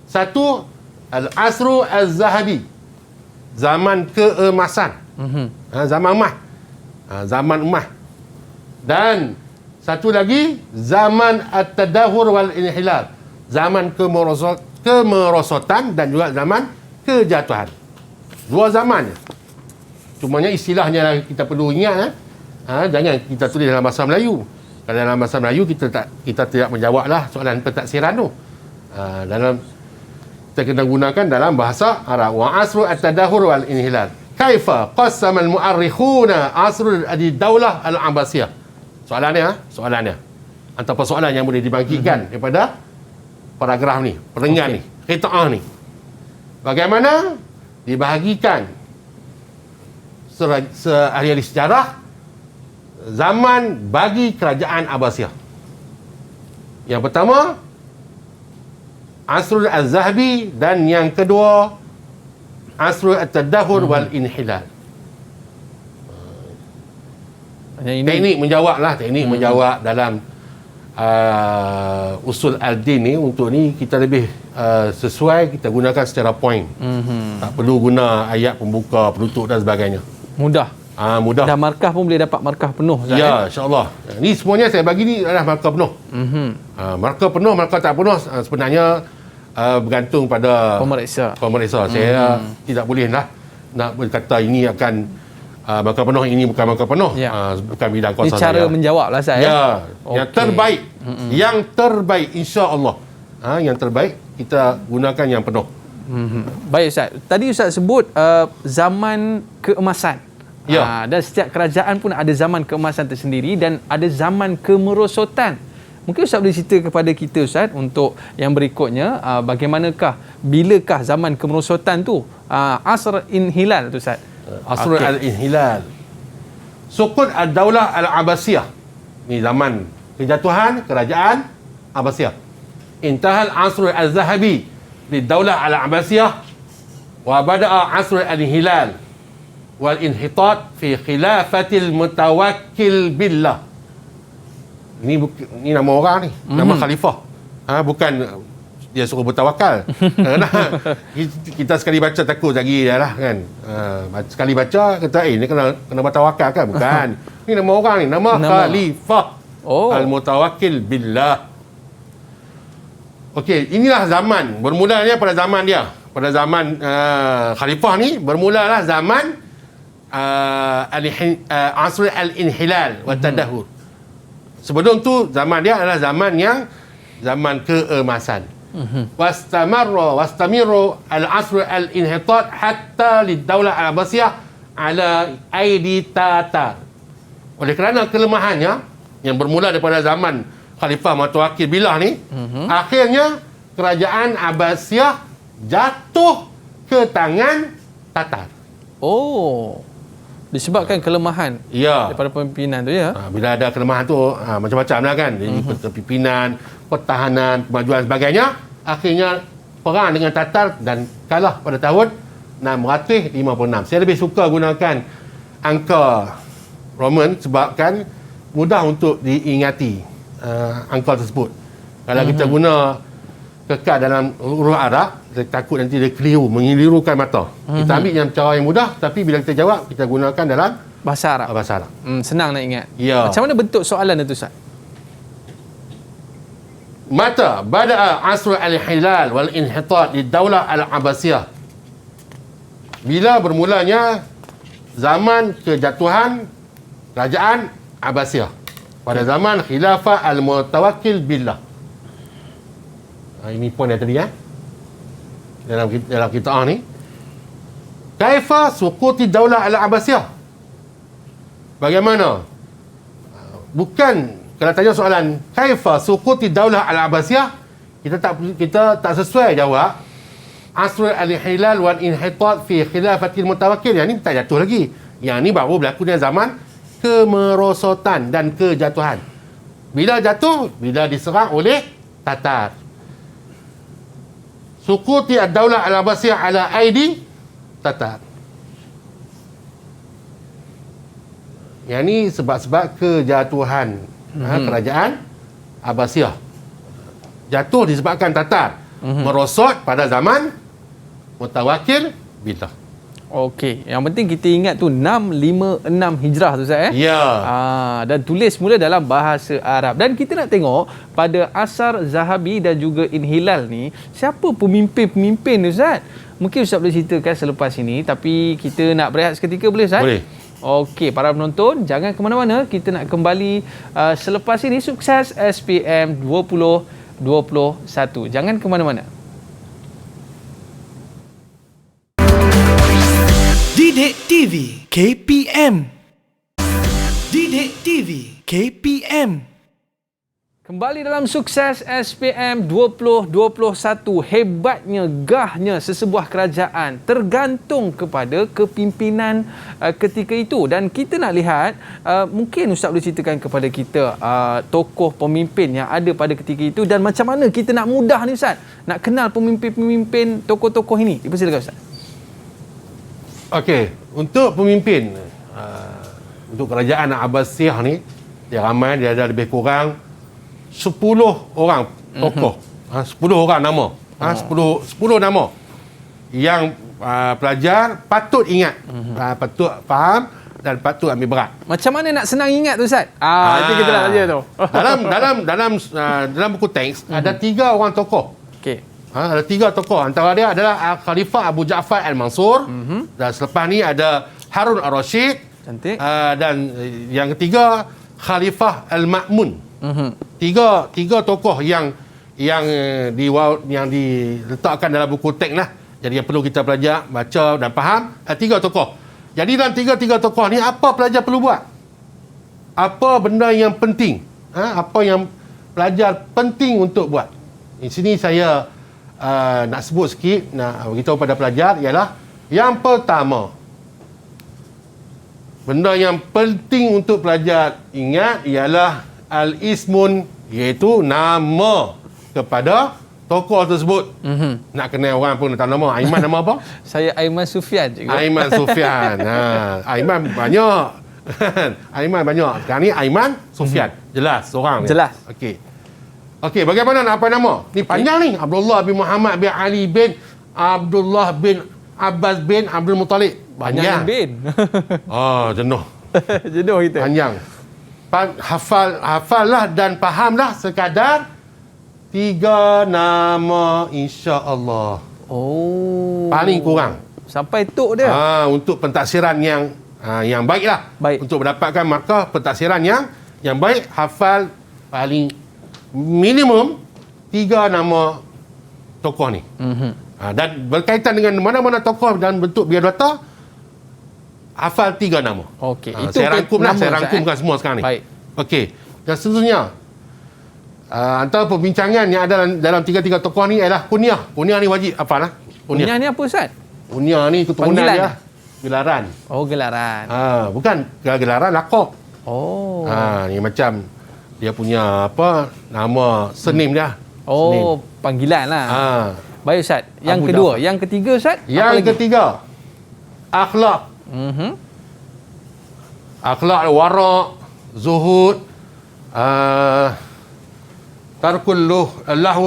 Satu, Al-Asru Az-Zahabi, zaman keemasan. Zaman emas. Zaman emas. Dan satu lagi, zaman At-Tadahur wal-Inhilal, zaman kemerosotan dan juga zaman kejatuhan. Dua zaman. Cumanya istilahnya kita perlu ingat. Jangan kita tulis dalam bahasa Melayu. Kalau dalam bahasa Melayu kita tidak menjawablah soalan pentaksiran tu. Dalam kita kena gunakan dalam bahasa Arab. Wa asru at-tadahur wal inhilal. Kaifa qassama al-mu'arrikhuna asru ad-daulah al-Abbasiyah? Soalannya. Antara persoalan yang boleh dibangkitkan daripada paragraf ni, perenggan ni, qita'ah ni. Bagaimana dibahagikan ahli sejarah zaman bagi kerajaan Abbasiyah? Yang pertama, Asrul Az-Zahabi, dan yang kedua, Asrul At-Tadahur wal-Inhilal. Teknik menjawab dalam usul al-din ni, untuk ni kita lebih sesuai, kita gunakan secara point. Tak perlu guna ayat pembuka, penutup dan sebagainya. Mudah. Dan markah pun boleh dapat markah penuh. Ya, insya-Allah. Ni semuanya saya bagi ni adalah markah penuh. Markah penuh, markah tak penuh sebenarnya bergantung pada pemeriksa. Saya tidak boleh nak berkata ini akan markah penuh, ini bukan markah penuh. Bukan bidang kuasa saya. Ini cara menjawab lah saya. Ya. Yang terbaik. Yang terbaik, insya-Allah. Yang terbaik kita gunakan yang penuh. Baik Ustaz. Tadi Ustaz sebut zaman keemasan. Dan setiap kerajaan pun ada zaman keemasan tersendiri dan ada zaman kemerosotan. Mungkin Ustaz boleh cerita kepada kita Ustaz untuk yang berikutnya, bagaimanakah, bilakah zaman kemerosotan tu? Asr Inhilal tu Ustaz. Asr al-Inhilal. Sukut ad-Daulah al-Abbasiyah. Ni zaman kejatuhan kerajaan Abbasiyah. Intahal Asr al-Zahabi di Daulah al-Abbasiyah wa bada'a Asr al-Inhilal wal inhitat fi khilafatil mutawakkil billah. Ni nama orang ni, nama khalifah. Bukan dia suruh bertawakal. Kita sekali baca takut lagi dah lah kan. Sekali baca kata ni kena bertawakal kan? Bukan. Ni nama orang ni, nama khalifah. Al-mutawakkil billah. Okey, inilah zaman. Bermulanya pada zaman dia. Pada zaman khalifah ni bermulalah zaman Asr al-Inhilal wa Tadahur. Sebelum tu zaman dia adalah zaman keemasan. Wastamiru al-Asr al-Inhitat hatta lid-Daulah al-Abbasiyah ala aidi Tatar. Oleh kerana kelemahannya yang bermula daripada zaman Khalifah Mutawakkil Billah ni, akhirnya kerajaan Abbasiyah jatuh ke tangan Tatar. Disebabkan kelemahan daripada pemimpinan tu ya. Bila ada kelemahan tu macam-macam lah kan. Jadi kepimpinan, pertahanan, kemajuan sebagainya, akhirnya perang dengan Tatar dan kalah pada tahun 656. Saya lebih suka gunakan angka Roman sebabkan mudah untuk diingati angka tersebut. Kalau kita guna kekal dalam huruf Arab, saya takut nanti dia keliru, mengelirukan mata. Kita ambil yang cara yang mudah, tapi bila kita jawab, kita gunakan dalam bahasa Arab. Senang nak ingat. Macam mana bentuk soalan itu Ustaz? Mata bada'a Asr al-Hilal wal Inhitat di Daulah al-Abbasiyah. Bila bermulanya zaman kejatuhan kerajaan Abbasiyah pada zaman Khilafah al-Mutawakkil Billah. Ini poin yang tadi dalam kitab ni. Kaifa suquti Daulah al-Abbasiyah? Bagaimana? Bukan kalau tanya soalan kaifa suquti Daulah al-Abbasiyah, kita tak sesuai jawab. Asr al-Hilal wal Inhitat fi khilafatil Mutawakkil. Yang ni tak jatuh lagi. Yang ni baru berlaku di zaman kemerosotan dan kejatuhan. Bila jatuh? Bila diserang oleh Tatar. Suquti ad-Daulah al-Abbasiyah ala aidi Tatar. Yang ni sebab-sebab kejatuhan kerajaan Abbasiyah. Jatuh disebabkan Tatar. Merosot pada zaman Mutawakkil Billah. Okey, yang penting kita ingat tu 656 Hijrah tu Ustaz Ya. Dan tulis mula dalam bahasa Arab. Dan kita nak tengok pada Asar Zahabi dan juga Inhilal ni, siapa pemimpin-pemimpin ni Ustaz? Mungkin Ustaz boleh ceritakan selepas ini, tapi kita nak berehat seketika, boleh Ustaz? Boleh. Okey, para penonton, jangan ke mana-mana. Kita nak kembali selepas ini. Sukses SPM 2021. Jangan ke mana-mana. Didik TV KPM. Didik TV KPM. Kembali dalam Sukses SPM 2021. Hebatnya, gahnya sesebuah kerajaan tergantung kepada kepimpinan ketika itu. Dan kita nak lihat, mungkin Ustaz boleh ceritakan kepada kita tokoh pemimpin yang ada pada ketika itu dan macam mana kita nak mudah ni Ustaz, nak kenal pemimpin-pemimpin tokoh-tokoh ini. Dipersilakan Ustaz. Okey, untuk pemimpin untuk kerajaan Abbasiyah ni, dia ramai, dia ada lebih kurang 10 orang tokoh. 10 orang nama. 10 nama yang pelajar patut ingat, patut faham dan patut ambil berat. Macam mana nak senang ingat tu Ustaz? Nanti kita nak tanya tu. dalam buku teks ada 3 orang tokoh. Okey. Ada 3 tokoh. Antara dia adalah Khalifah Abu Ja'far Al-Mansur. Dan selepas ni ada Harun Ar-Rasyid. Cantik. Dan yang ketiga Khalifah Al-Ma'mun. Tiga tokoh yang diletakkan dalam buku teks lah. Jadi yang perlu kita belajar, baca dan faham. 3 tokoh. Jadi dalam tiga tokoh ni, apa pelajar perlu buat? Apa benda yang penting? Apa yang pelajar penting untuk buat? Di sini saya nak sebut sikit, nak beritahu pada pelajar, ialah yang pertama, benda yang penting untuk pelajar ingat ialah al-ismun, iaitu nama kepada tokoh tersebut. Nak kenal orang pun tak nama. Aiman nama apa? Saya Aiman Sufian juga. Aiman Sufian. Aiman banyak. Aiman banyak. Sekarang ni Aiman Sufian. Jelas seorang. Jelas. Okey, bagaimana nak apa nama? Ni panjang ni. Abdullah bin Muhammad bin Ali bin Abdullah bin Abbas bin Abdul Muttalib. Panjang. bin. Jenuh. Jenuh kita. Panjang. Hafallah dan fahamlah sekadar 3 nama, insya-Allah. Paling kurang. Sampai tok dia. Untuk pentafsiran yang baiklah. Baik. Untuk mendapatkan markah pentafsiran yang baik, hafal paling minimum 3 nama tokoh ni. Dan berkaitan dengan mana-mana tokoh dan bentuk biodata, hafal 3 nama. Okey, itu saya rangkumkan semua sekarang ni. Baik. Okey. Dan seterusnya, antara perbincangan yang ada dalam 3 tokoh ni adalah kunyah. Kunyah ni wajib hafal lah. Kunyah ni apa Ustaz? Kunyah ni keturunan Panggilan dia gelaran. Gelaran. Bukan gelaran, lakop. Ni macam dia punya nama senim dia. Senim. Panggilan lah. Baik Ustaz. Yang Abu kedua, Ja'far. yang ketiga Ustaz? Yang ketiga, akhlak. Akhlak, warak, zuhud, tarkul lahu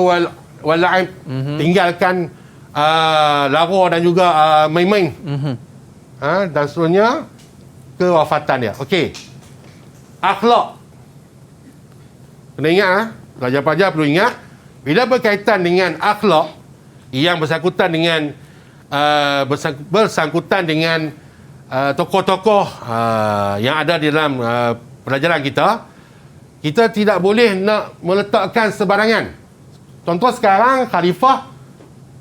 wal la'ib, tinggalkan lara dan juga main-main. Dan seterusnya kewafatan dia. Okey. Akhlak. Kena ingat, pelajar-pelajar perlu ingat, bila berkaitan dengan akhlak yang bersangkutan dengan tokoh-tokoh yang ada di dalam pelajaran kita tidak boleh nak meletakkan sebarangan. Contoh sekarang Khalifah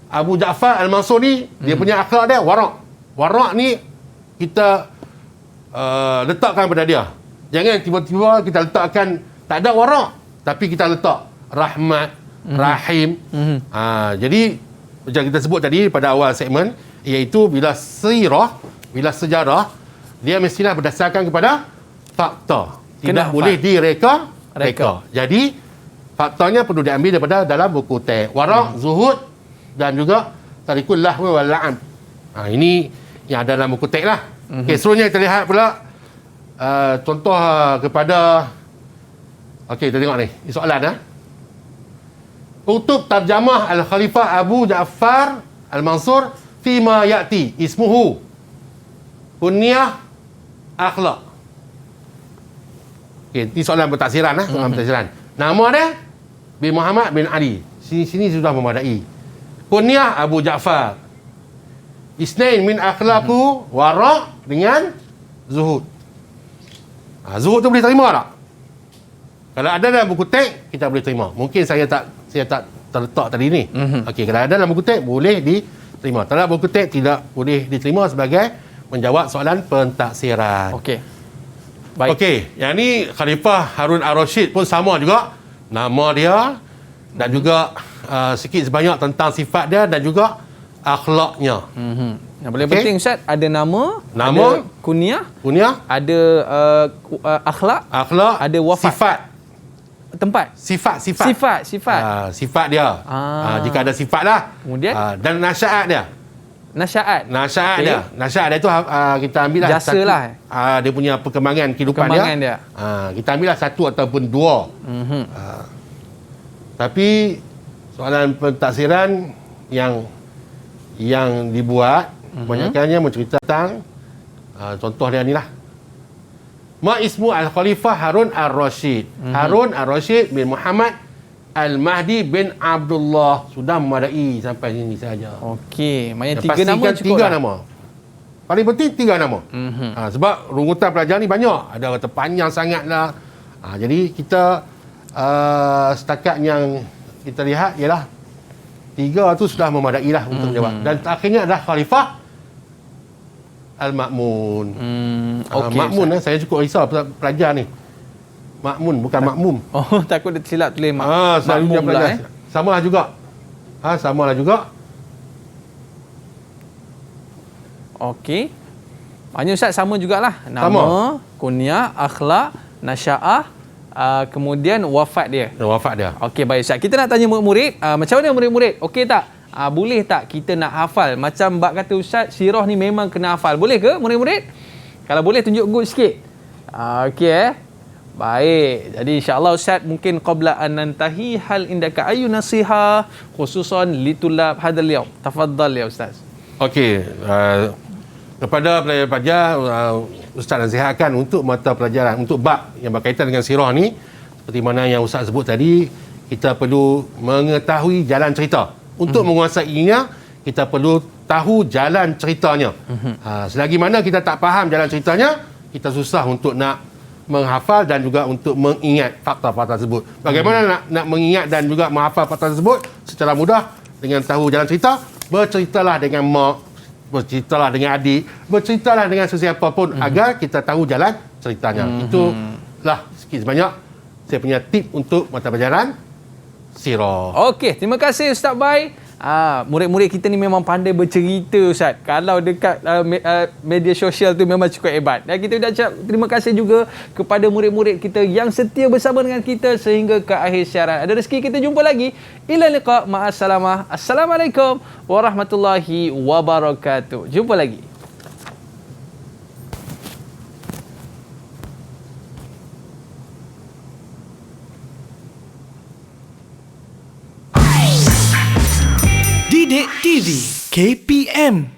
Abu Ja'far Al-Mansur ni, dia punya akhlak dia warak. Warak ni kita letakkan pada dia. Jangan tiba-tiba kita letakkan tak ada warak, tapi kita letak rahmat, rahim. Jadi macam kita sebut tadi pada awal segmen, iaitu bila sirah, bila sejarah, dia mestilah berdasarkan kepada fakta. Tidak boleh direka. Jadi faktanya perlu diambil daripada dalam buku teks. Warak, zuhud dan juga tarikul lahwi wal la'am. Ini yang ada dalam buku teks lah. Okey, seterusnya kita lihat pula contoh kepada okey, kita tengok ni. Ini soalan Uktub tarjamah Al-Khalifah Abu Ja'far Al-Mansur fima ya'ti ismuhu kunyah akhlaq. Okey, ini soalan bertaksiran soalan bertaksiran. Nama dia bin Muhammad bin Ali. Sini sudah memadai. Kunyah Abu Ja'far. Isnain min akhlaqu wara' dengan zuhud. Zuhud tu boleh terima tak? Kalau ada dalam buku teks, kita boleh terima. Mungkin saya tak terletak tadi ni. Okey, kalau ada dalam buku teks, boleh diterima. Kalau buku teks, tidak boleh diterima sebagai menjawab soalan pentaksiran. Okey. Baik. Okey, yang ni Khalifah Harun Ar-Rasyid pun sama juga. Nama dia dan juga sikit sebanyak tentang sifat dia dan juga akhlaknya. Yang paling penting Ustaz, ada nama, ada kunyah, ada akhlak, ada wafat. Sifat dia. Jika ada sifat lah. Kemudian dan nasihat dia. Nasihat dia tu kita ambil lah jasa satu, lah. Dia punya perkembangan kehidupan dia. Kita ambil lah satu ataupun dua. Tapi soalan pentaksiran yang dibuat kebanyakannya mencerita tentang contoh dia ni lah. Ma ismu Al-Khalifah Harun Ar-Rasyid. Harun Ar-Rasyid bin Muhammad Al-Mahdi bin Abdullah. Sudah memadai sampai sini saja. Okey, maknanya 3 nama cukup. 3 nama. Paling penting 3 nama. Sebab rungutan pelajar ni banyak. Ada kata panjang sangat lah. Jadi kita setakat yang kita lihat ialah 3 tu sudah memadai lah untuk menjawab. Dan akhirnya adalah Khalifah Al-Ma'mun. Okey, Ma'mun saya cukup risau pelajar ni. Ma'mun bukan makmum. Oh, takut dia silap tulis makmum pula Samalah juga. Samalah juga. Okey. Maknanya Ustaz sama jugalah. Nama, kunyah, akhlak, nasya'ah, kemudian wafat dia. Okey, baik Ustaz. Kita nak tanya murid-murid, macam mana murid-murid? Okey tak? Boleh tak kita nak hafal? Macam bab kata Ustaz, sirah ni memang kena hafal. Boleh ke murid-murid? Kalau boleh tunjuk good sikit. Okey Baik. Jadi insya-Allah Ustaz mungkin qabla an nantahi hal indaka ayu nasiha khususan litulab hadal yaum. Tafaddal ya Ustaz. Okey, kepada pelajar-pelajar Ustaz nasihatkan untuk mata pelajaran untuk bab yang berkaitan dengan sirah ni seperti mana yang Ustaz sebut tadi, kita perlu mengetahui jalan cerita. Untuk menguasainya, kita perlu tahu jalan ceritanya. Selagi mana kita tak faham jalan ceritanya, kita susah untuk nak menghafal dan juga untuk mengingat fakta-fakta tersebut. Bagaimana nak mengingat dan juga menghafal fakta tersebut secara mudah dengan tahu jalan cerita? Berceritalah dengan mak, berceritalah dengan adik, berceritalah dengan sesiapa pun agar kita tahu jalan ceritanya. Itulah sikit sebanyak saya punya tip untuk mata pelajaran sirah. Okey, terima kasih Ustaz Bai. Murid-murid kita ni memang pandai bercerita Ustaz. Kalau dekat media sosial tu memang cukup hebat. Dan kita ucap terima kasih juga kepada murid-murid kita yang setia bersama dengan kita sehingga ke akhir siaran. Ada rezeki kita jumpa lagi. Ila liqa ma'assalamah. Assalamualaikum warahmatullahi wabarakatuh. Jumpa lagi. Didik TV KPM